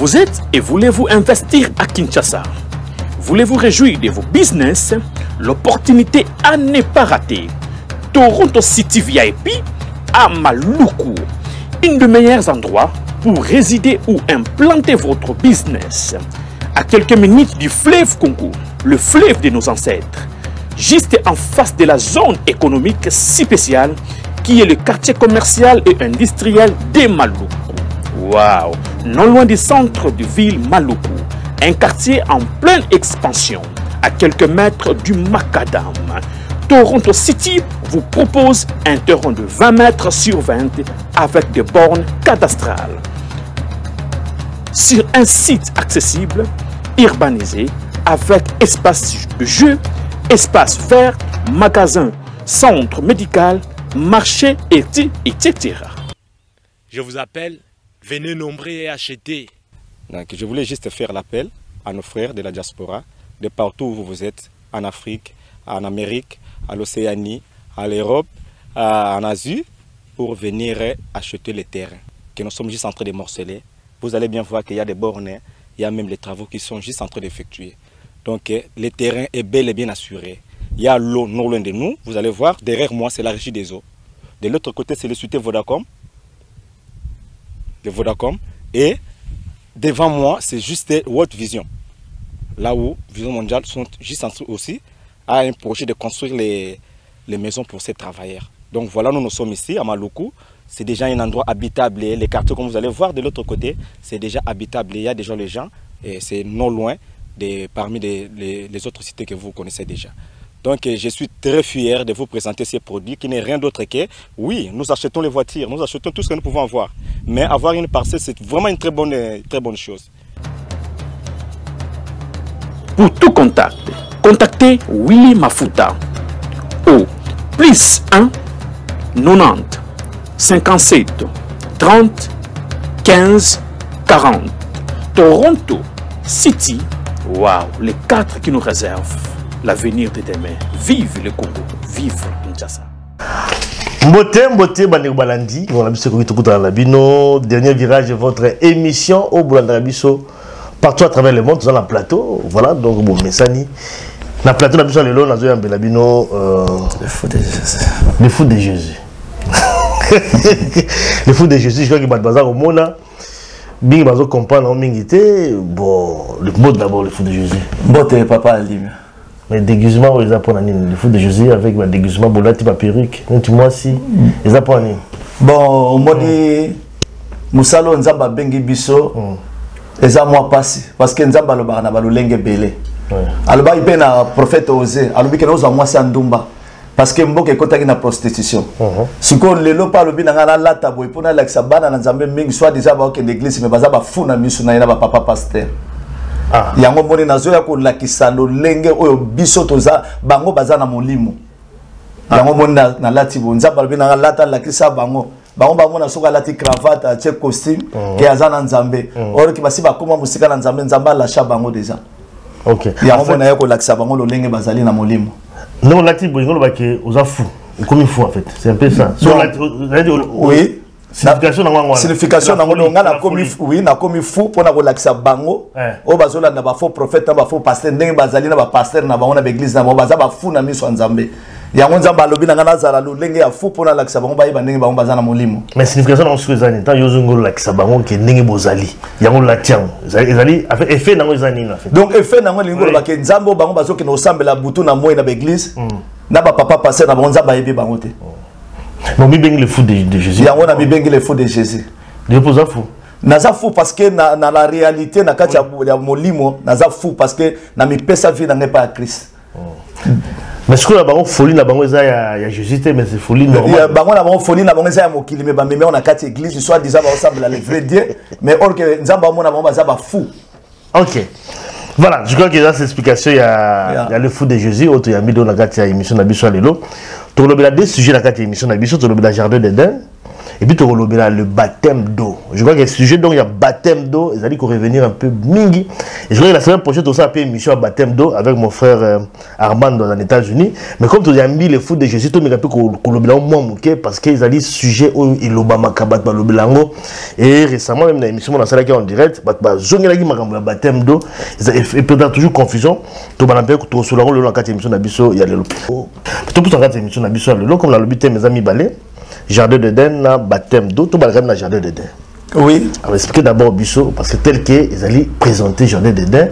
vous êtes et voulez-vous investir à Kinshasa? Voulez-vous réjouir de vos business? L'opportunité à ne pas rater. Toronto City VIP à Maluku, un des meilleurs endroits pour résider ou implanter votre business. À quelques minutes du fleuve Congo, le fleuve de nos ancêtres, juste en face de la zone économique spéciale qui est le quartier commercial et industriel de Maluku. Waouh! Non loin du centre de ville Maluku, un quartier en pleine expansion, à quelques mètres du Macadam. Toronto City vous propose un terrain de 20 mètres sur 20 avec des bornes cadastrales. Sur un site accessible, urbanisé, avec espace de jeu, espace vert, magasin, centre médical, marché, etc. Je vous appelle, venez nombrer et acheter. Donc, je voulais juste faire l'appel à nos frères de la diaspora, de partout où vous êtes, en Afrique, en Amérique, à l'Océanie, à l'Europe, en Asie, pour venir acheter les terrains que nous sommes juste en train de morceler. Vous allez bien voir qu'il y a des bornes, il y a même les travaux qui sont juste en train d'effectuer. Donc, le terrain est bel et bien assuré. Il y a l'eau non loin de nous, vous allez voir, derrière moi, c'est la régie des eaux. De l'autre côté, c'est le société Vodacom. De Vodacom. Et devant moi, c'est juste World Vision. Là où Vision Mondiale sont juste en train aussi à un projet de construire les maisons pour ces travailleurs. Donc voilà, nous sommes ici à Maluku. C'est déjà un endroit habitable. Les quartiers, comme vous allez voir de l'autre côté, c'est déjà habitable. Il y a déjà les gens et c'est non loin parmi les autres cités que vous connaissez déjà. Donc je suis très fier de vous présenter ces produits qui n'est rien d'autre que, oui, nous achetons les voitures, nous achetons tout ce que nous pouvons avoir. Mais avoir une parcelle, c'est vraiment une très bonne chose. Pour tout contact, contactez Willy Mafuta au plus 1 90 57 30 15 40. Toronto City, waouh, les 4 qui nous réservent l'avenir de demain. Vive le Congo, vive Kinshasa. Mbote, Bandeko Balandi, on a vu ce que vous avez labino. Dernier virage de votre émission au Boulandrabiso, partout à travers le monde, dans le plateau. Voilà, donc bon, Messani. Dans le plateau, on a vu le labino. Le fou de Jésus. Le fou de Jésus. Le fou de Jésus, je crois qu'il va bazar au Mona. Bing Bazo comprendre en mingité. Bon, le mot d'abord, le fou de Jésus. Mbote, papa Alim. Mais déguisement, ils apprennent le fou de Jésus avec un déguisement, bolati, ma perruque. Donc, moi aussi, ils apprennent. Bon, au mode Moussalo Nzamba Bengi Biso, ils ont moi passé. Parce que Nzamba Lobana Balulenge Belé. Alors, il y a un prophète osé. Alors, il y a moi Sandumba. Parce que Mboke est contact la prostitution. Si on le lopa le bin na la tabo et pour na la sabana na Nzambe mingi soit déjà ba l'église mais baza ba funa misu na ina ba papa pasteur. Yango moni nazo ya ko lakisa lo lenge oyo biso toza bango baza na molimo. Yango moni na lati bo Nzamba le bin na lata lakisa bango. Bango bango na soka lati cravate a check costume ke azana Nzambe. Or ki basi ba koma musika na Nzambe Nzamba la cha bango déjà. OK. Yango moni ya ko lakisa bango lo lenge bazali na molimo. Non, la type, on va que aux fous. Comme il faut en fait. C'est un peu ça. Oui. Signification on a comme oui, na comme fou pour na relaxer bango. O bazola na ba faux prophète na ba faux pasteur ndenge bazali na ba pasteur na ba on na église na ba baza ba fou na miso Nzambe. Yango Nzamba lobi na ngana zala lolenge ya fou pour na relaxer bango ba ndenge ba baza na molimo. Mais signification on se zani tant yozungo relaxer bango ke ndenge bozali. Yango la tian. Ezali avec effet nango zani na fait. Donc effet nango lingo ba ke Nzambo bango bazo ke no sambela butu na moi na église. Na ba papa pasteur na ba Nzamba yebi bango te. Non, mi bengi le fou de Jésus. Il y a un ami bengi le fou de Jésus. Il pose un fou. Naza fou parce que na la réalité na kati ya molimo naza fou parce que na mi pesa vie na pas à Christ. Mais ce que la baron folie na bango eza ya Jésus mais c'est folie normale. Ya bango na bango folie na bango eza ya mokili mais ba meme on a kati église soit disant ba ensemble le vrai Dieu mais or que nzamba mona bango baza ba fou. OK. Voilà, je crois que dans cette explication il y a le fou de Jésus auto ya mido na kati ya émission na biso lelo. Tout le deux sujets la 4e émission na biso tout le jardin d'Éden Et puis tu as le baptême d'eau. Je crois que le sujet, donc il y a baptême d'eau, ils allaient revenir un peu mingi. Et je crois que la semaine prochaine, tu as fait une émission à baptême d'eau avec mon frère Armand dans les États-Unis. Mais comme tu as mis les foot de Jésus, tu as peu parce qu'ils allaient sujet où il Obama Kabat Balobelango. Et récemment, même dans l'émission, on a ça en direct, le baptême d'eau, il peut avoir toujours confusion. Tu as peu sur le rôle de la 4e émission d'Abisso, il y a le lot. Tout pour 4e émission d'Abisso, le lot, comme l'a l'habité mes amis balais. Jardin d'Éden, baptême d'eau, tout le monde dans le jardin d'Éden. Oui. On va expliquer d'abord Bissot, parce que tel qu'ils allaient présenter Jardin d'Éden,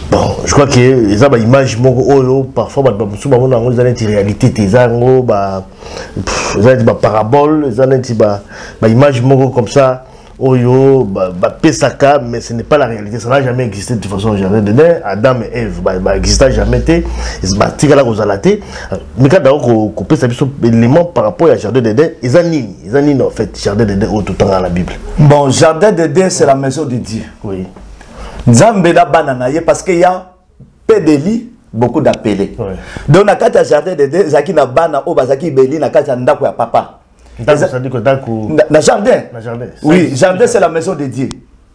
bon, je crois que les images, parfois, ils ont une réalité, ils ont une parabole, ils ont une image comme ça. Oyo, Pesaka, mais ce n'est pas la réalité, ça n'a jamais existé de toute façon au jardin d'Éden. Adam et Ève, n'existent jamais, ils se battent aux alatés. Mais quand on coupe ça, élément par rapport au jardin d'Éden, ils ont en fait jardin d'Éden tout le temps dans la Bible. Bon, jardin d'Éden, c'est la maison de Dieu. Oui. Nzambe da bananaye parce qu'il y a peu de lits, beaucoup d'appelés. Oui. Donc, dans le jardin d'Éden, zaki na bana o bazaki beli na kata ndako ya papa. Ça dit que le jardin. Oui, jardin c'est la maison de Dieu.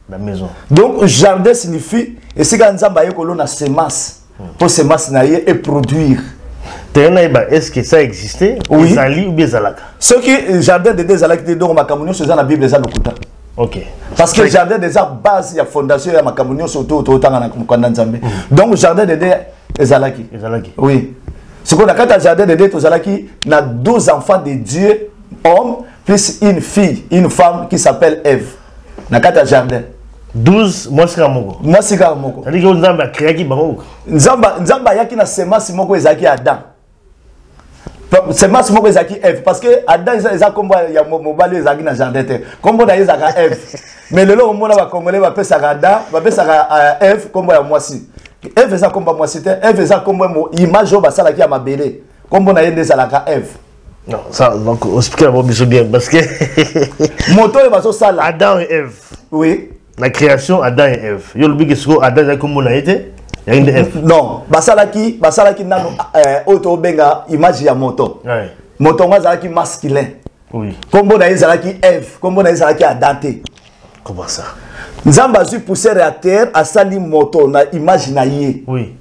La maison. Donc jardin signifie et c'est quand Nzamba yé kolon na semence pour semence naie et produire. Est-ce que ça existait? Oui. Zali ou bien Zalaka? Ce qui jardin de Dieu Zalaka donc makamunyo c'est dans la Bible ça lokuta. OK. Parce que jardin des base il y a fondation ya makamunyo surtout autant na mukanda Nzambe. Donc jardin de Dieu Zalaki. Oui. Ce qu'on a quand jardin de Dieu Zalaki na 12 enfants de Dieu. Homme plus une fille, une femme qui s'appelle Ève. Dans le jardin. 12, moi c'est Moko. Moi c'est Moko. C'est-à-dire que Nzamba a créé qui Bango. Nzamba yaki na semence moko ezaki Adam. Semence moko ezaki Ève parce que Adam eza kombo ya mobali ezaki na jardin te. Kombo na ezaka Ève. Mais le lo mona ba congolais ba pesaka Adam, ba pesaka Ève kombo ya mwasi. Ève eza kombo mwasi te. Ève eza kombo image o basala ki ya mabele. Kombo na yende ezalaka Ève. Non, ça, donc, on explique la Bible bien parce que. Moto et baso sala. Adam et Ève. Oui. La création, Adam et Ève. Yo, le but, c'est que Adam et comme on a été, il y a une Ève. Non, basalaki nano, auto benga, image ya moto. Ouais. Moto nga zalaki masculin. Oui. Kombo na zalaki Ève, kombo na zalaki Adam te. Comment ça? Nzamba zu pousser à terre, a sali moto, na image na yé. Oui.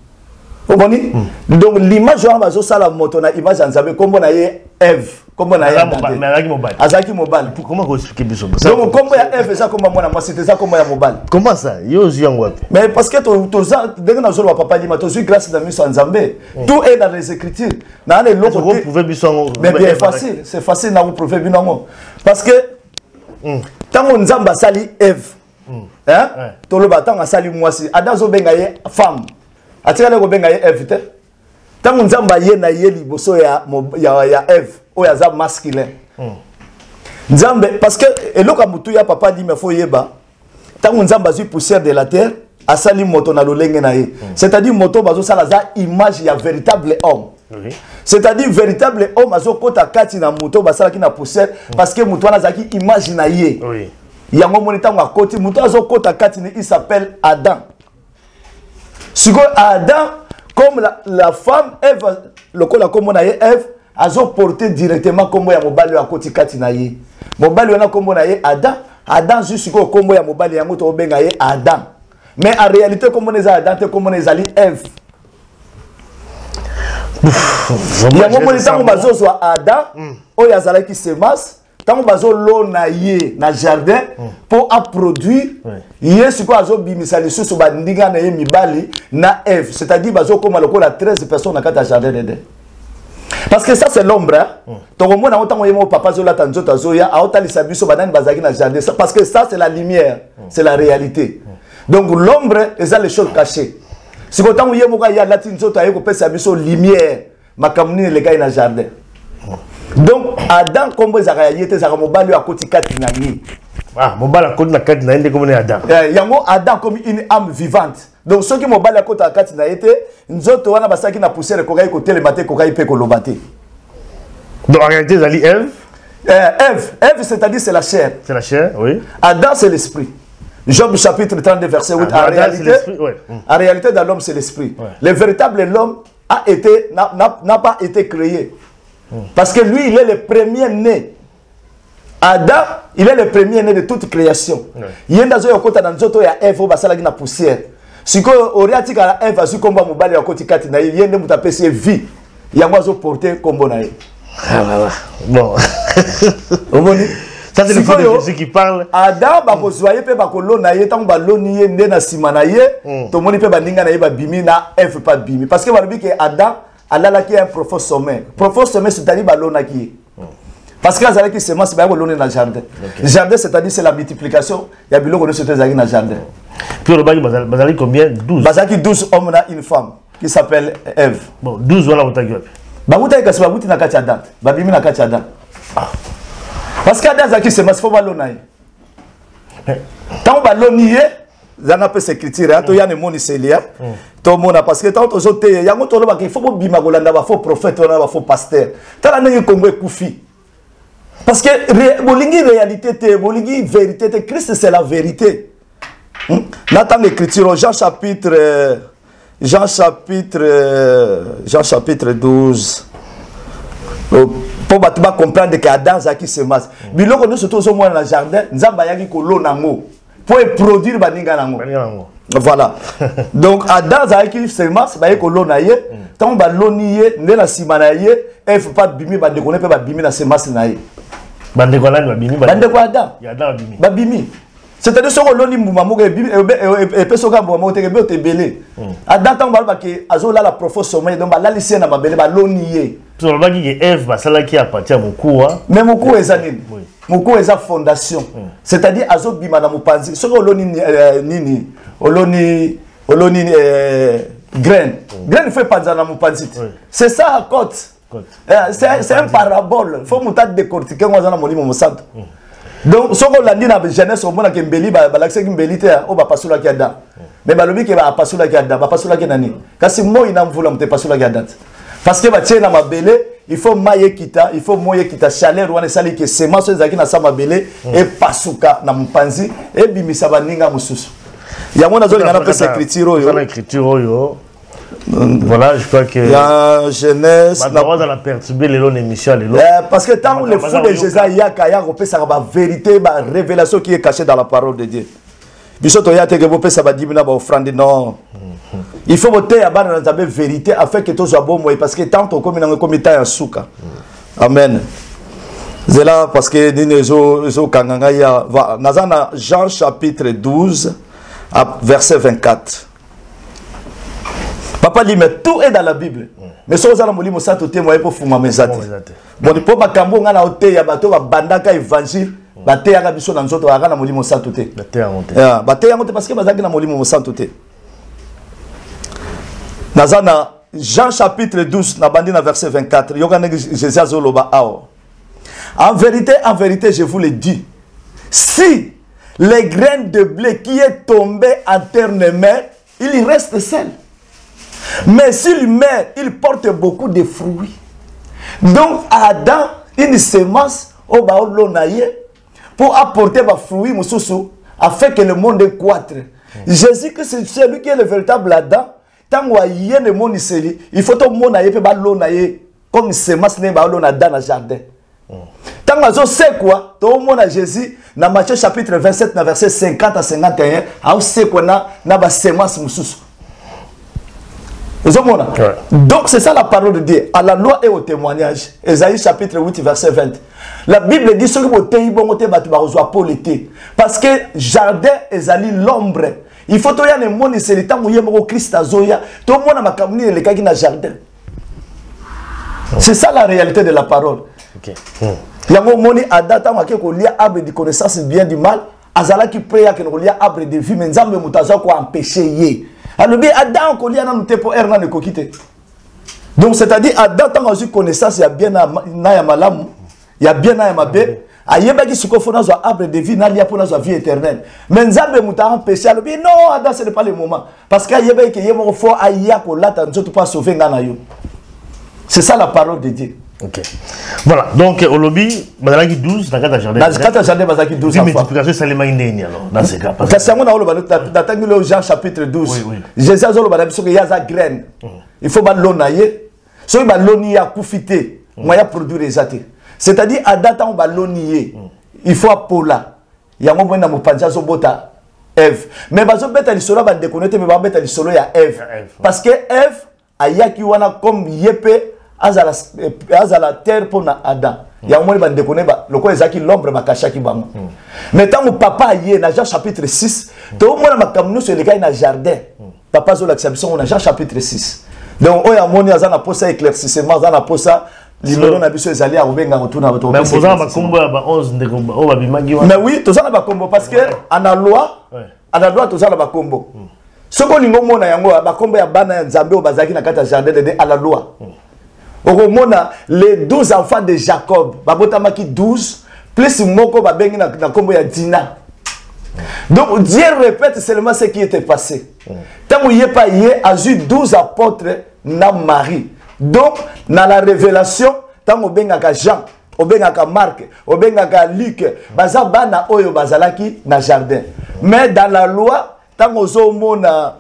Vous comprenez? Donc l'image de la sala moto na image Nzambe kombo na yé Ève, kombo na yé Adam. Mais Azaki mobile. Azaki mobile. Comment vous expliquez ça? Donc kombo ya Ève ça kombo moi moi c'était ça kombo ya mobile. Comment ça? Yo ziango. Mais parce que dès que nous avons papa dit ma tozu grâce à mission Nzambe, tout est dans les écritures. Na les locaux vous pouvez bisongo. Mais bien facile, c'est facile na vous prouver binongo. Parce que tant Nzamba sali Ève. Hein? Tout le bâton a sali moi si Adam zo benga ye femme. Atikale ko benga ye Ève te. Tant Nzamba ye na ye liboso ya Ève o ya za masculin. Nzambe parce que eloka mutu ya papa dit mais faut yeba. Tant Nzamba zu poussière de la terre a sali moto na lolenge na ye. C'est-à-dire moto bazo sala za image ya véritable homme. Oui. C'est-à-dire véritable homme azo kota kati na moto basala ki na poussière parce que mutu wana zaki image na ye. Oui. Yango monita ngwa koti mutu azo kota kati ni il s'appelle Adam. Siko Adam comme la femme Ève le kola comme na ye Ève azo porter directement comme ya mobali ya koti kati na ye. Mobali wana comme na ye Adam jusqu'au comme ya mobali yango to benga ye Adam. Mais en réalité comme on est Adam te comme on est ali Ève. Yango monita ngwa bazo so Adam o ya zala ki semence. Tant que l'eau na yé na jardin pour à produire yes quoi azo bimisali sous bandinga na mibali na Ève c'est-à-dire bazo comme la 13 personnes na kata jardin d'Éden parce que ça c'est l'ombre to ko mona autant yemo papa zo la tanzota zo ya aotali sabiso banani bazaki na jardin parce que ça c'est la lumière c'est la réalité donc l'ombre est ça les choses cachées si ko tant yemo ka ya la tinzota yeko pesa biso lumière makamuni le gars na jardin. Donc Adam comme ezaka yete zaka mobali a koti kati na ngi. Ah, mobali a koti na kati na ende comme Adam. Yango Adam comme une âme vivante. Donc ceux qui mobali a koti na kati na yete nzoto wana basaki na poussière ko kai ko telemate ko kai pe ko lobate. Donc en réalité Zali Ève. Ève c'est-à-dire c'est la chair. C'est la chair, oui. Adam c'est l'esprit. Job chapitre 32 verset 8 en réalité dans l'homme c'est l'esprit. Ouais. Le véritable l'homme n'a pas été créé. Parce que lui, il est le premier né. Adam, il est le premier né de toute création. Il y a des côté dans zoto ya Eve basala na poussière. Si ko oriati ka Eve asu komba mobali ya koti kati na yende mutapesi vie. Yango azo porter kombo na ye. Ah là là. Bon. Omoni. Ça c'est le frère de Jésus qui parle. Adam ba ko zoyer pe ba ko lona ye tant ba loni ye nde na sima na ye. To moni pe ba ninga na ye ba bimi na Eve pas bimi parce que ba lobi que Adam alala ki un profond sommet. Profond sommet c'est-à-dire ba lona ki. Parce que les semences, c'est dans le jardin. Le jardin, c'est-à-dire c'est la multiplication. Il y a beaucoup de choses dans le jardin. Puis le Bazali combien? 12. Bazali 12 hommes, on a une femme qui s'appelle Ève. Bon, 12 voilà, vous avez dit. Babuta est babuti na kati Adam. Babimi na kati Adam. Parce que Adam zaki semences, faut balonaye. Tant baloniye, zana peut s'écrire. To ya ne moni selia. To mona parce que tant aux autres, ya ngo to lo ba qu'il faut bima golanda ba faux prophète, on a faux pasteur. Tant la ne Congo koufi. Parce que bolingi réalité, bolingi vérité, Christ c'est la vérité. Nathan l'écriture, Jean chapitre 12. Pour comprendre que Adam zaki semas. Biloko nous surtout au moins dans le jardin, nzamba yaki kolo nango pour produire baninga nango. Voilà. Donc Adam zaki semas, ba kolo na ye, tant ba loniye, ne la simana ye, il faut pas bimi ba déconner pe ba bimi na semas na ye. Bande quoi là, babimi. Bande quoi Adam. Il y a babimi. Babimi. C'est-à-dire que l'on mouma moga et pesoga mouma te be te belé. Adam tant ba ke azola la profo sommeil donc ba la lycée na ba belé ba loniye. Tout le monde qui est Eve, bah, celle qui appartient à Moukou. Mais Moukou est zanine. Moukou est sa fondation. C'est-à-dire azo bima na mupanzi. Ce que oloni nini, oloni graine. Graine fait panza na mupanzi. C'est ça à côte. C'est un parabole. Il faut que décortiquer dans mon livre. Donc, ce qu'on a dit dans la jeunesse, on a dit que Mbeli, l'accès que Mbeli, on va passer la Kiada. Mais le but va passer la Kiada, va passer la Kiadani. Car si moi, il n'a pas passer la Kiada. Parce que il faut mailler kita, il faut moyer kita chaleur, on est sali que c'est moi ceux qui na sama belé et pasuka na mpanzi et bimisa baninga mususu. Il y a mon azoli na peu écriture yo. L'écriture voilà, je crois que il y a jeunesse na dans la perturber les longs émissions les parce que tant le fou de Jésus il y a kaya repé ça la vérité, la révélation qui est cachée dans la parole de Dieu. Bisoto ya te que vous ça va diminuer ba offrande non. Il faut voter à bas dans la vérité afin que tout soit bon parce que tant qu'on comme dans le comité à souka. Amen. C'est là parce que nous kanganga ya nazana Jean chapitre 12 verset 24. Papa dit mais tout est dans la Bible. Mais si vous avez molimo ça tout témoin pour fuma mesate. Bon pour ba kambo ngana ote ya bato ba bandaka évangile ba te ya biso na nzoto aka na molimo ça tout té. Ba te ya monte. Ba te ya monte parce que bazaki na molimo ça tout té. Nazana Jean chapitre 12 na bandi na verset 24 yokane Jésus azoloba awo. En vérité, je vous le dis, si les graines de blé qui est tombé en terre ne meurt, il reste seul. Mais s'il meurt, il porte beaucoup de fruits. Donc Adam, une semence au baolonaye pour apporter des fruits mususu afin que le monde croître. Jésus que c'est celui qui est le véritable Adam. Tant qu'il y a le monde ici, il faut que le monde aille comme une semence dans le jardin. Tant que c'est quoi, tout le monde a Jésus, dans Matthieu chapitre 27, verset 50 à 51, on sait qu'on a une semence mususu. Donc c'est ça la parole de Dieu, à la loi et au témoignage. Ésaïe chapitre 8, verset 20. La Bible dit ce que vous avez pour l'été. Parce que jardin est l'ombre. Il faut que tu aies un monde qui est au Christ Azoya. Tout le monde a camini les cas qui n'a jardin. C'est ça la réalité de la parole. Il y a un moment qui a arbre de connaissance bien du mal. Azala qui prie que nous lia arbre de vie, mais nous avons empêché. Alors bien Adam qu'on lia nous pour erna ne kokite. Donc c'est-à-dire Adam tant que connaissance il y a bien na ya malamu, il y a bien na ya mabe. Ayeba qui sukofona zo arbre de vie na lia pour na vie éternelle. Mais nzambe muta empêcher alors bien non Adam ce n'est pas le moment parce qu'ayeba que yemo fo aya ko lata nzoto pas sauver ngana yo. C'est ça la parole de Dieu. Ok. Voilà, donc au lobby, Bazalaki 12, dans le jardin. Dans le jardin, Bazalaki 12. Multiplication, c'est les maïnéni alors, dans ce cas. Parce que dans Jean chapitre 12, Jésus a dit qu'il y a des graines. Il faut que l'onaye. Si on a l'onaye à profiter, on va produire les athées. C'est-à-dire, à date, on va l'onaye. il faut apola yango mona mopanja zo bota Eve mais bazo beta lisolo ba déconnecter mais ba beta lisolo ya Eve parce que Eve ayaki wana comme yepe azala terre pour Adam yango mona ba déconnecter ba loko ezaki l'ombre ba kashaki bango mais tant papa yé na Jean chapitre 6 to mona makamno so lekai na jardin papa zo l'accession on a Jean chapitre 6 donc oya moni azana posa éclaircissement azana posa Lilolo na biso ezali a obenga retourna bato. Mais vous avez combo ba 11 ndeko o ba bimagi wana. Mais oui, to zana ba combo parce que ana loi to zana ba combo. Soko lingo mona yango ba combo ya bana ya Nzambe o bazaki na kata jardin de à la loi. Oko mona les 12 enfants de Jacob, ba botamaki 12 plus moko ba bengi na combo ya Dina. Donc Dieu répète seulement ce qui était passé. Tant il pas hier a eu 12 apôtres na Marie. Donc, dans la révélation, tant au bengaka Jean, au bengaka Marc, au bengaka Luc, baza bana oyo bazalaki na jardin. Mais dans la loi, tant ozomona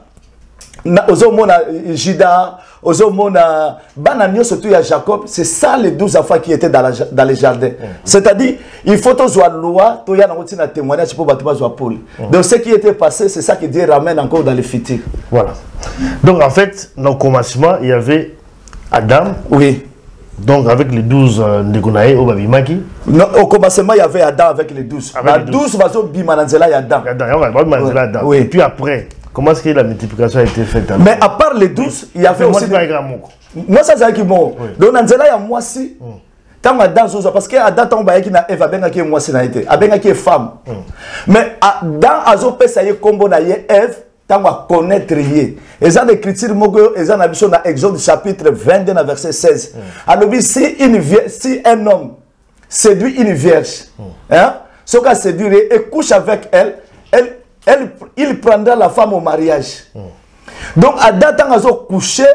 Judas, ozomona bana nyo surtout ya Jacob, c'est ça les 12 enfants qui étaient dans les jardins. C'est-à-dire, il faut to la loi, to ya na témoignage pour battre Paul. Donc ce qui était passé, c'est ça que Dieu ramène encore dans le futur. Voilà. Donc en fait, dans le commencement, il y avait Adam, oui. Donc avec les 12 Ndekonae au Babimaki. Non, au commencement il y avait Adam avec les 12. Avec les 12 bazo bimananzela ya Adam. Adam. Oui. Et puis après, comment est-ce que la multiplication a été faite? Mais à part les 12, il y avait aussi moi ça c'est qui bon. Donc nanzela ya moi si tant Adam zozo parce que Adam tomba yaki na Eva benga ki moi si na été. Abenga ki femme. Mais Adam azo pesa ye kombo na ye Eve. Tant à connaître yé. Et ça l'écriture mogo, et ça n'a dans Exode chapitre 22 verset 16. Alors si un homme séduit une vierge, hein, ce qu'a séduit et couche avec elle, il prendra la femme au mariage. Donc Adam tant à coucher,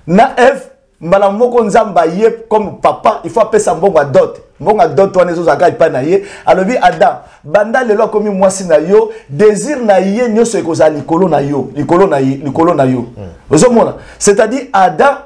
na Eve, madame moko nzamba yé comme papa, il faut appeler ça bon à dot. Bon à dot toi nezo zaka ipa na yé. Alors vi Adam, banda le lo comme moi si na yo, désir na yé nyo se koza likolo na yo, likolo na yo. C'est-à-dire Adam,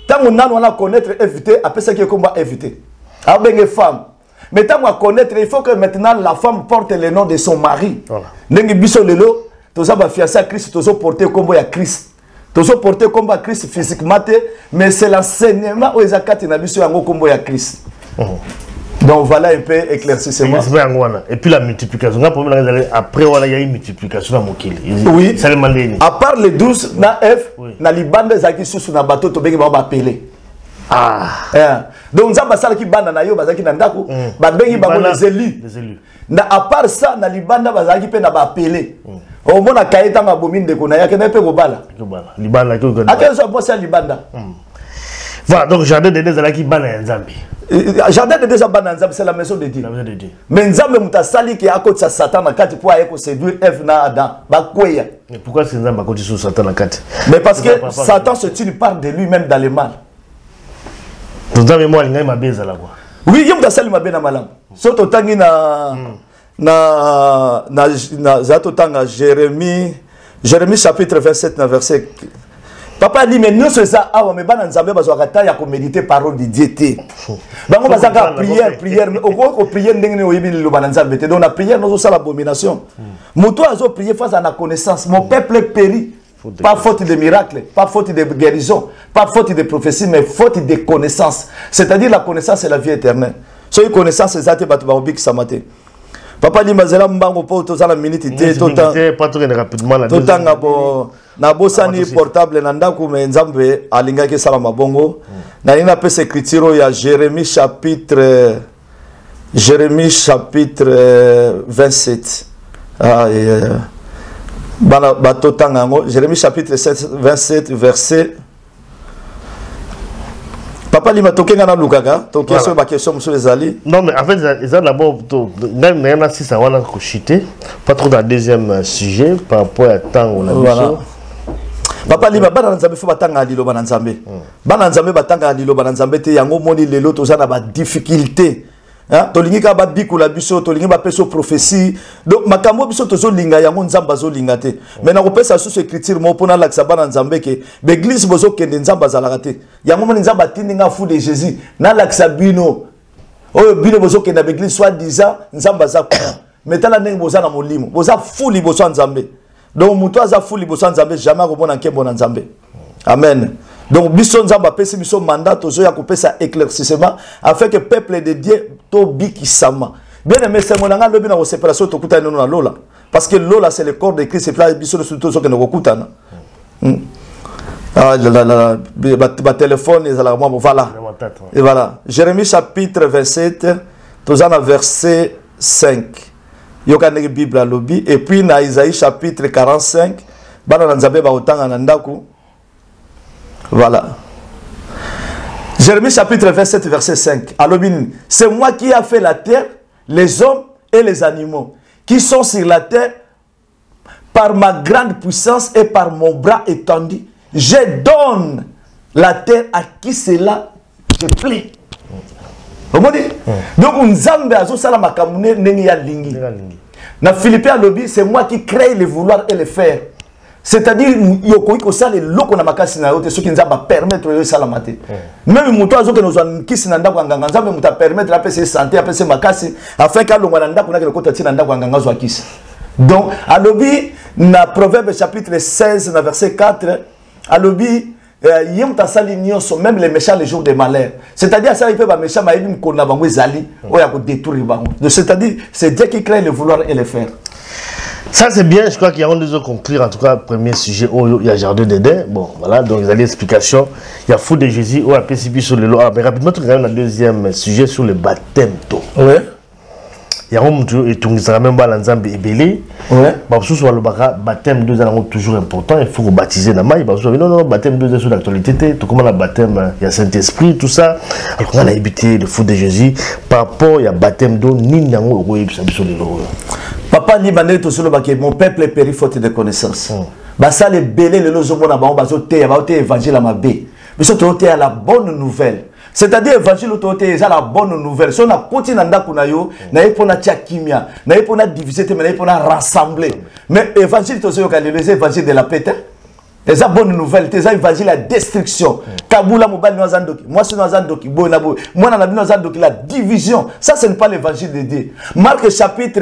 tant on a connaître éviter, après ça qui est combat éviter. Ah ben les femmes. Mais tant on connaître, il faut que maintenant la femme porte le nom de son mari. Nengi biso lelo, toza ba fiancé à Christ, tozo porter combo ya Christ. Tozo porter combo à Christ physiquement, mais c'est l'enseignement où ezakati na biso yango combo ya Christ. Donc voilà un peu éclaircissement. Et puis la multiplication. Après, il y a une multiplication dans Mokili. Oui. À part les 12, na F, na libande zaki sous na bateau, to bengi ba appeler. Ah. Donc ça basala ki banda na yo bazaki na ndako, ba bengi ba les élus. Na à part ça na libanda bazaki pe na ba appeler. Au mona kaeta ma bomine de kona ya kena pe go bala. Libanda ko. Attention pour ça libanda. Voilà, donc jardin de Nzalaki bana Nzambi. Jardin de Nzambi c'est la maison de Dieu. Mais Nzambe mutasali qui a côté Satan na kati pour aller séduire Ève na Adam. Ba kweya. Mais pourquoi c'est Nzambe à côté sur Satan na kati? Mais parce que Satan se tire part de lui-même dans le mal. Nzambe moi linga mabeza la quoi. Oui, yom tasali mabena malam. Soto tangi na zato tanga Jérémie chapitre 27 na verset. Papa dit mais nous c'est ça ah mais bana nzambe bazwaka ya ko méditer parole de Dieu té. Bango bazaka prière au prière ndenge oyebi le bana nzambe té donc la prière nous ça l'abomination. Muto azo prier face à la connaissance. Mon peuple périt pas faute de miracle, pas faute de guérison, pas faute de prophétie mais faute de connaissance. C'est-à-dire la connaissance c'est la vie éternelle. So une connaissance c'est ça té batu ba obiki samate. Papa dit mazela mbango po to za la minute té tout temps. Pas trop rapidement la. Tout temps ngabo na bosani portable na ndako me nzambe alingaki sala mabongo na ina pesa écriture ya Jérémie chapitre 27 bana batotanga ngo Jérémie chapitre 27 verset Papa lima tokenga na lukaka tokenga so ba question monsieur les ali. Non mais en fait ça d'abord même si ça va chiter pas trop dans le deuxième sujet par rapport à temps on a voilà. Papa lima bana nzambe fo batanga lilo bana nzambe. Bana nzambe batanga lilo bana nzambe te yango moni lelo toza na ba difficulté. Hein tolingi ka ba bikula biso tolingi ba peso prophétie. Donc makambo biso tozo linga yango nzamba zo linga te. Mais na ko pesa sous écriture mo pona la bana nzambe ke l'église bozo kende nzamba zalaka te. Yango moni nzamba tindinga fou de Jésus na la bino. oyo bino bozo kenda l'église soit disant nzamba za mais tala ndenge boza na molimo boza fuli bozo nzambe donc muto aza fuli bozo nzambe jamais komona nkembo na nzambe amen donc biso nzamba pesi biso mandat tozo ya kopesa éclaircissement afin que peuple de Dieu to bikisama bien aimé c'est mon anga lobi na séparation to kutana na lola parce que lola c'est le corps de Christ et puis biso surtout zo ke na kokutana ba téléphone et voilà. Et voilà. Jérémie chapitre 27, tozana verset 5. Yokaneki Bible à lobby et puis na Isaïe chapitre 45, bana nzambe ba otanga na ndaku. Voilà. Jérémie chapitre 27 verset 5. À lobby, c'est moi qui a fait la terre, les hommes et les animaux qui sont sur la terre par ma grande puissance et par mon bras étendu. Je donne la terre à qui cela je plais. Vous voyez? Donc, Nzambe a sala makamune nengi ya lingi. Na Philippiens lobby, c'est moi qui crée le vouloir et le faire. C'est-à-dire, yoko ko sala loko na makasi na yote, ce qui nzamba permettre yo sala mate. Même muto azo ke nozwa kisi na ndako nganga, nzambe muta permettre la pese santé, apese makasi, afin ka longa na ndako na ke kota tina ndako nganga zo kisi. Donc, à lobby, na Proverbe chapitre 16, na verset 4, à lobby, même les méchants les jours de malheur. C'est-à-dire, ça, il peut pas méchant, mais il peut pas détruire. C'est-à-dire, c'est Dieu qui crée le vouloir et le faire. Ça, c'est bien. Je crois qu'il y a un deux conclure. En tout cas, premier sujet, il y a Jardin d'Éden. Bon, voilà, donc vous avez l'explication. Il y a Fou de Jésus, il y a PCB sur le lot. Mais rapidement, tu regardes le deuxième sujet sur le baptême. Oui. Il y a un peu de même balanzambe et belé. Ouais. Le baptême de ans toujours important. Il faut baptiser dans maille. Non, baptême de sur l'actualité. Tout comme le baptême, il y a Saint-Esprit, tout ça. Alors on a habité le Fou de Jésus. Par rapport, il y a baptême d'eau, ni n'ango sur le lot. Papa Libanais, tout sur le mon peuple est péri faute de connaissances. Ça les belé le lozo mona ba on évangile à ma bé. Mais surtout à la bonne nouvelle. C'est-à-dire évangile autorité c'est la bonne nouvelle. Si on a continué à kunayo, na epona tchakimia, na epona diviser, na epona rassembler. Mais évangile to soyo les évangiles de la paix. Et ça bonne nouvelle, c'est évangile la destruction. Kabula mobile no zandoki, moi c'est no zandoki, boy moi na bino zandoki la division. Ça ce n'est pas l'évangile de Dieu. Marc chapitre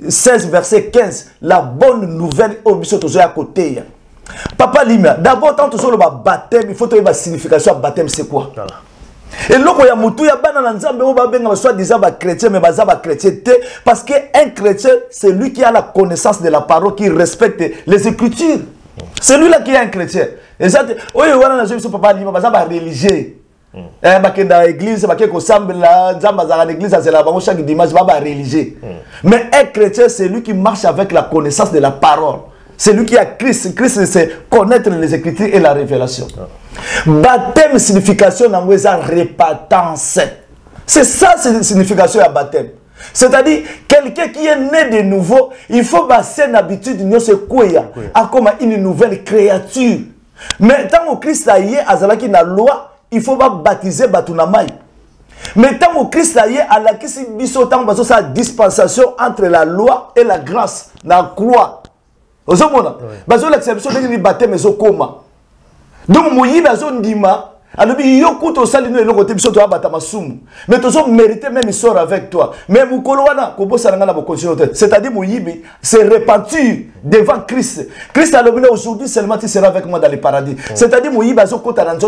16 verset 15, la bonne nouvelle au biso to soyo à côté. Papa Lima, d'abord tant sur le baptême, il faut trouver la signification du baptême c'est quoi? Voilà. Et là, il y a mutu ya bana na nzambe o ba benga soit disant ba chrétien mais baza ba chrétien parce que un chrétien c'est lui qui a la connaissance de la parole, qui respecte les écritures. C'est lui là qui est un chrétien. Et ça oyo wana na jesu papa Lima baza ba religieux. Ba kenda église ba ke ko sambela nzamba za l'église à la bango chaque dimanche ba religieux. Mais un chrétien c'est lui qui marche avec la connaissance de la parole. C'est lui qui a Christ. Christ, c'est connaître les Écritures et la révélation. Baptême, signification, c'est repentance. C'est ça, c'est la signification de baptême. C'est-à-dire, quelqu'un qui est né de nouveau, il faut passer une habitude de se quoi comme une nouvelle créature. Mais tant que Christ a y est, la loi, il faut pas baptiser Batunamai. Mais tant que Christ a y est, à la dispensation entre la loi et la grâce, la croix. Vous avez l'exception de baptême et coma. Donc, Moïse a ndima. Alors, il y a un salino et le côté de la batamasum. Mais tu as mérité même il sort avec toi. Mais Moukolwana, c'est-à-dire Moïse, c'est repenti devant Christ. Christ a dit aujourd'hui seulement tu seras avec moi dans le paradis. C'est-à-dire Moïse a dit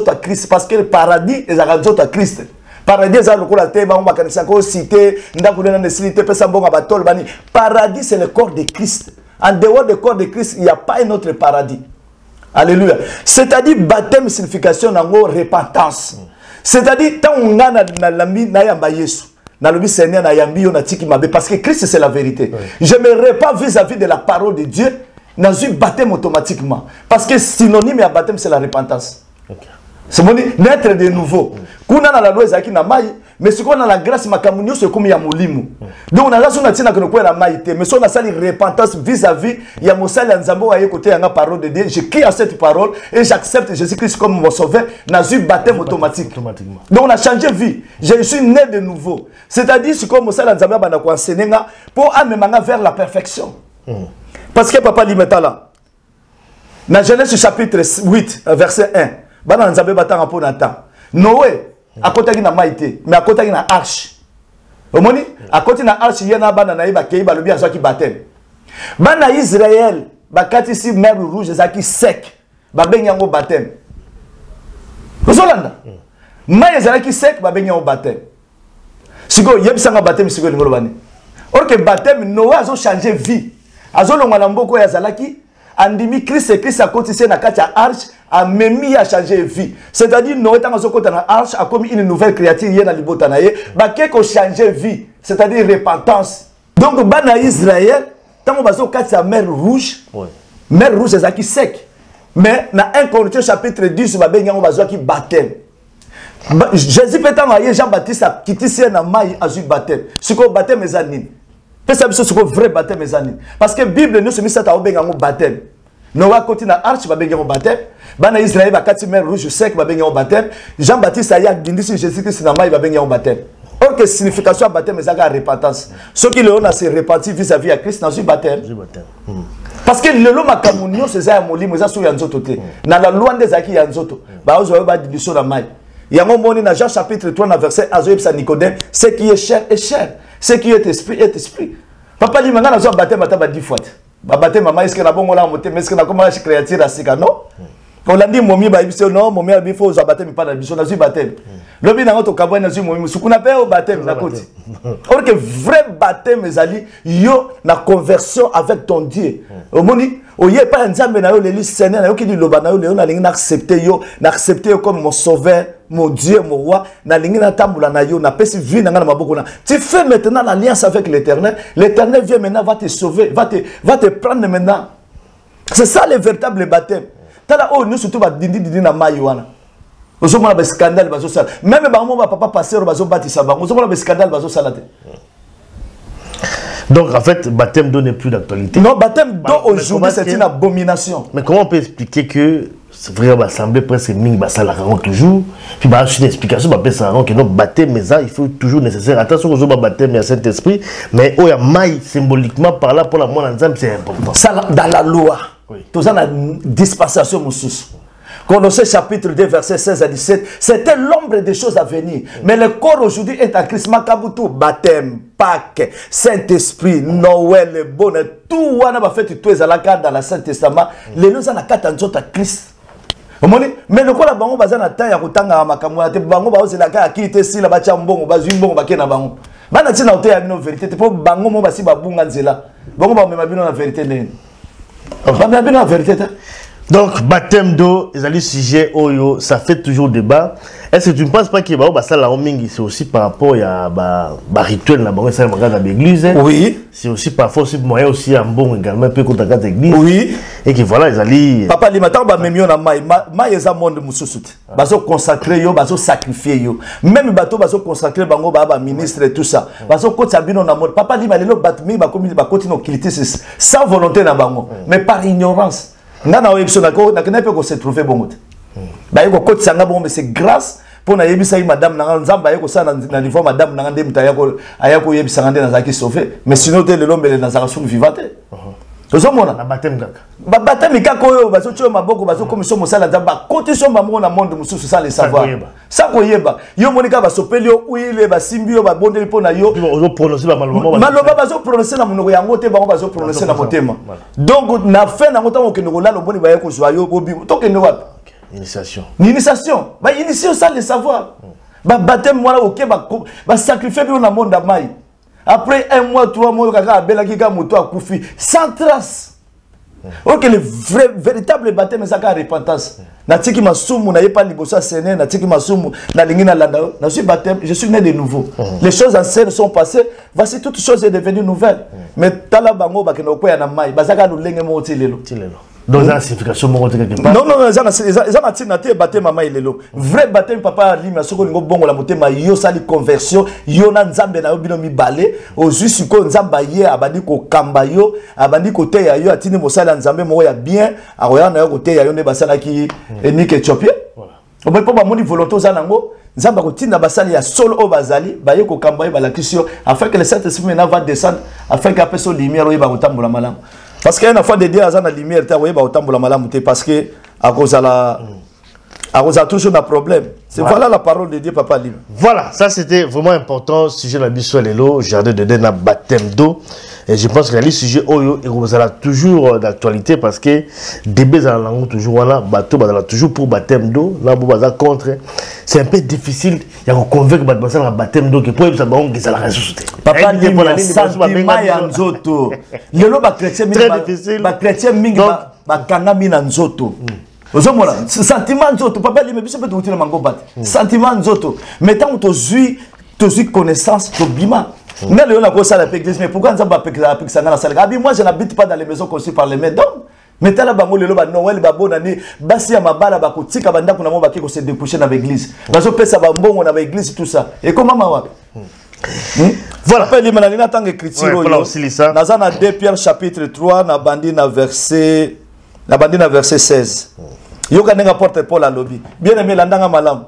à Christ parce que le paradis est à Christ. Paradis c'est le corps de Christ. En dehors du corps de Christ, il n'y a pas un autre paradis. Alléluia. C'est-à-dire baptême, signification, repentance. C'est-à-dire, tant on a parce que Christ c'est la vérité. Je ne me pas vis-à-vis de la parole de Dieu dans une baptême automatiquement. Parce que synonyme à baptême, c'est la repentance. Okay. C'est mon naître de nouveau. Kuna na la loi zaki na mai, mais ce qu'on a la grâce makamunyo c'est comme ya mulimu. Donc on a la zone tina que nous quoi la maïté, mais si on a sali repentance vis-à-vis ya mosali nzambo aye côté ya parole de Dieu, je crie à cette parole et j'accepte Jésus-Christ comme mon sauveur, dans une baptême automatique. Donc on a changé de vie. Je suis né de nouveau. C'est-à-dire c'est comme mosali nzambo bana ko enseigner pour amener vers la perfection. Parce que papa dit là. Dans Genèse chapitre 8 verset 1, bana nzambo batanga pour Nathan. Noé, à côté de la maïté, mais à côté de la arche. Omoni à côté na arche yena bana na iba kei balobi azwa ki baptême. Bana Israël bakati si mer rouge ezaki sec. Ba benyango baptême. Ozolanda. Mai ezalaki sec ba benyango baptême. Siko yebisanga baptême siko ngolo bani. Or que baptême Noah azo changer vie. Azo longana mboko ya zalaki andimi Christ a continué na kati ya arche a memi a changer vie. C'est-à-dire Noé tant azo kota na arche a commis une nouvelle créature yena libota na ye ba keko changer vie, c'est-à-dire repentance. Donc bana Israël tant bazo kati ya mer rouge. Mer rouge ezaki sec. Mais dans 1 Corinthiens chapitre 10 ba benyango bazo ki baptême. Jésus peut envoyer Jean-Baptiste a quitté na mai azu baptême. Siko baptême ezanine. Parce que c'est un vrai baptême mes amis. Parce que la Bible nous sommes mis à un baptême. Noah continue à arche va benga un baptême. Bana Israël va quatre mer rouge sec va benga un baptême. Jean-Baptiste aya dindisi Jésus-Christ na mai va benga un baptême. Or que signification baptême c'est la repentance. Ceux qui le ont se repentir vis-à-vis à Christ dans ce baptême. Parce que le loma kamunyo c'est ça molimo ça sur yanzoto te. Na la loi des aki yanzoto. Ba ozo ba division na mai. Yango moni na Jean chapitre 3 verset 1 azoyebisa Nicodème, ce qui est chair est chair. Ce qui est esprit est esprit. Papa dit maintenant nous baptême bataba 10 fois. Ba baptême maman est-ce que na bongo la moté mais est-ce que na comment créature à sika non? On l'a dit momi ba biso non momi abi faut za baptême pas na biso na zu baptême. Lobi na to kabwa na zu momi sukuna pe au baptême na koti. Or que vrai baptême ezali yo na conversion avec ton Dieu. Omoni oye pas nzambe na yo le Seigneur na yo ki di loba na yo le na lingi na accepter yo comme mon sauveur, mon Dieu, mon roi, na lingi na tambula na yo na pesi vie na ngana maboko na. Tu fais maintenant l'alliance avec l'Éternel. L'Éternel vient maintenant va te sauver, va te prendre maintenant. C'est ça le véritable baptême. Tala oh nous surtout ba dindi na maywana. Ozo mona ba scandale bazo sala. Même ba mo ba papa pasteur bazo batisa ba. Ozo mona ba scandale bazo salate. Donc en fait, baptême d'eau n'est plus d'actualité. Non, baptême d'eau aujourd'hui c'est une abomination. Mais comment on peut expliquer que c'est vrai va sembler presque ming basala toujours puis bah une explication bah ça que non baptême mais ça il faut toujours nécessaire attention aux autres baptême il y a Saint-Esprit mais oh il y a maille symboliquement par là pour la moi ensemble c'est important. Ça dans la loi. Tout ça la dispensation moussous. Colossiens chapitre 2 verset 16 à 17, c'était l'ombre des choses à venir. Mais le corps aujourd'hui est en Christ. Makabutu, baptême, Pâques, Saint-Esprit, Noël, le bonheur, tout on a fait tout à la carte dans le Saint-Testament. Les nous en a quatre en à Christ. Mais le corps a bango bazana ta ya kutanga makamwa te bango ba ose la ka ki te si la ba cha mbongo ba zui mbongo ba ke na bango. Bana tina ote ya bino vérité te po bango mo ba si ba bunga nzela. Bango ba mema bino na vérité ne. Ba mema bino na vérité ta. Donc, baptême d'eau, les sujets, oyo, ça fait toujours débat. Est-ce que tu ne penses pas que ça la c'est aussi par rapport à rituel dans l'église? Oui. C'est aussi parfois aussi moyen aussi un bon également peu contre la église. Oui. Et que voilà, ils allaient. Papa, les matins, bah même na mai les monde mususut. Baso consacrer yo, baso sacrifier yo. Même bateau baso consacrer bango ba ministre et tout ça. Baso côté bino na mode. Papa dit ma lelo batmi ba comme ba continuer kilité sans volonté na bango, mais par ignorance. Nana oyebso nako na kenepe ko se trouver bon mote. Ba yeko koti sanga bon mais c'est grâce pour na yebisa yi madame na nzamba yeko sa na niveau madame na ndem ta yako ayako yebisa ngande na zaki sauver mais sinon te le lombele na zaka sunu vivante. Tozomona na baptême kaka. Ba baptême kaka oyo bazo tcho maboko bazo commission mosala nzamba côté so mamongo na monde mususu sans le savoir. Ça koyeba. Yo monika ba sopeli yo uile ba simbi yo ba bondeli pona yo. Bazo prononcer ba maloba. Maloba bazo prononcer na monoko yango te bango bazo prononcer na motema. Donc na fin na ngota ko kenoko la loboni ba yeko zwa yo bobi. Toke ne wapi? Initiation. Initiation. Ba initiation sans le savoir. Ba baptême moi OK ba sacrifier dans le monde d'amai. Après 1 mois, 3 mois, kaka abela kika muto akufi sans trace. Ok, le vrai véritable baptême c'est la repentance. Na tiki masumu na yepa libosa sene na tiki masumu na lingina landa. Na suis baptême, je suis né de nouveau. Les choses anciennes sont passées, voici toutes choses est devenues nouvelles. Mais tala bango ba keno ko ya na mai, bazaka no lenge mo tilelo. Dans la signification quelque part. Non, ça n'a baptême maman ilelo. Vrai baptême papa lima soko lingo bongo la motema yo sali conversion, yo na nzambe na yo bino mi balé, au juste ko nzamba ye abandi ko kamba yo, abandi ko te ya yo atini mosala nzambe mo ya bien, aroya na yo ko te ya yo ne basala ki enique Éthiopie. Voilà. On peut pas moni volonté za nango, nzamba ko tinda basali ya solo o bazali, ba ye ko kamba ye balakisio afin que le Saint-Esprit va descendre afin qu'après so lumière yo ba ko tambola malam. Parce qu'il y a une fois de Dieu à la lumière, tu vois, autant pour la malamouté parce que à cause de toujours un problème. Voilà la parole de Dieu, Papa Lim. Voilà, ça c'était vraiment important. Sujet de la Bissou Lelo, jardin de Dena, baptême d'eau. Et je pense que les sujets Oyo sera toujours d'actualité parce que début dans la langue toujours voilà, bateau toujours pour baptême d'eau, là vous contre. C'est un peu difficile, il y a convaincre le baptême d'eau que pour ça va on la ressusciter. Papa Lim, sentiment ya nzoto. Lelo ba chrétien mingi très difficile. Ba chrétien mingi ba kanga mina nzoto. Ozomona, sentiment nzoto, Papa Lim biso peut utile mango bat. Sentiment nzoto. Mais tant to zui connaissance to bima. Mais le on a posé la l'église, mais pourquoi nous avons pas ça dans la salle? Moi, je n'habite pas dans les maisons construites par les maîtres. Donc, mais t'as la bango le ba Noël ba bonne année, basi ya mabala ba kotika banda kuna mo ba kiko se déboucher dans l'église. Bazo pesa ba mbongo dans l'église tout ça. Et comment mawa? Voilà, après les manalina tant écriture yo. Nazana 2 Pierre chapitre 3 na bandi na verset 16. Yo kanenga porte Paul à lobby. Bien aimé landanga malam.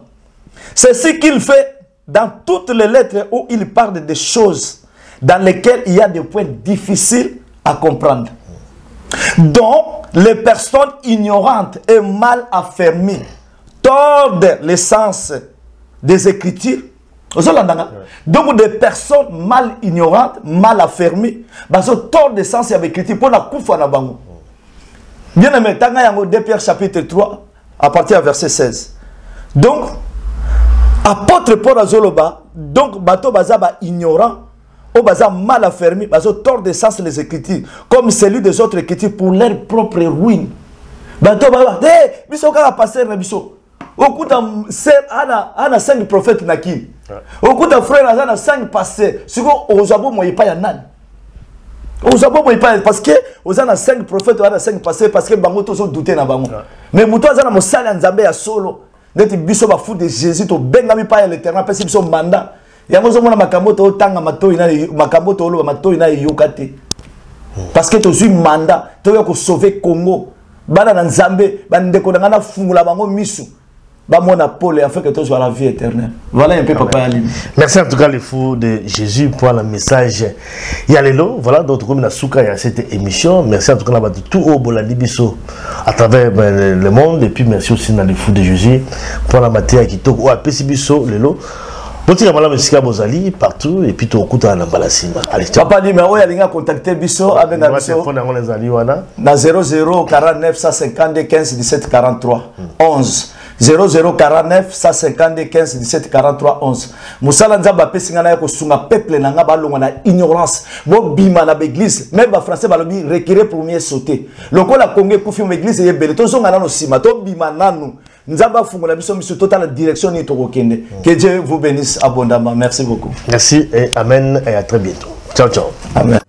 C'est ce qu'il fait dans toutes les lettres où il parle des choses dans lesquelles il y a des points difficiles à comprendre. Donc, les personnes ignorantes et mal affermies tordent le sens des Écritures. Donc, des personnes mal ignorantes, mal affermies, tordent le sens des Écritures pour la koufa na bango. Bien aimé, tanga yango 2 Pierre chapitre 3, à partir du verset 16. Donc, apôtre Paul Azoloba, donc bateau bazaba ignorant, au bazar mal affermi, bateau tord de sens les Écritures, comme celui des autres Écritures pour leur propre ruine. Bateau bazaba, hé, biso kaka passer na biso. Au coup d'un ana 5 prophètes naki. Au coup d'un frère ana 5 pasteurs. Siko ozabo moye pa ya nan. Ozabo moye pa parce que ozana 5 prophètes ana 5 pasteurs parce que bango tozo douter na bango. Mais muto azana mosala nzambe ya solo. D'être biso ba fou de Jésus to bengami pa ya l'éternel parce que biso mandat yango zo mona makambo to tanga matoi na makambo to lo matoi na yokate parce que to suis mandat to yo ko sauver Congo bana na nzambe bandeko na fungula bango misu ba mona Paul afin que to soit la vie éternelle. Voilà un peu Papa Alim. Merci en tout cas les fous de Jésus pour le message. Yalelo, voilà d'autres comme la souka il y a cette émission. Merci en tout cas là tout au Bolandi Bisso à travers le monde et puis merci aussi dans les fous de Jésus pour la matière qui toque au APC Bisso lelo. Boti kamala mesika bozali partout et puis to okuta na balasima. Allez, Papa numéro ya linga contacter Bisso avec na Bisso. Téléphone ngone zali wana na 00 49 152 15 17 43 11 0049 152 15 17 43 11. Musala nzamba pesinga na ko sunga peuple na nga balonga na ignorance. Bo bima na l'église, même ba français balobi requérir premier sauter. Lokola Congo kufi mu église yebele to zonga na no sima to bima nanu. Nzamba fungola biso miso total direction ni to kokende. Que Dieu vous bénisse abondamment. Merci beaucoup. Merci et amen et à très bientôt. Ciao ciao. Amen.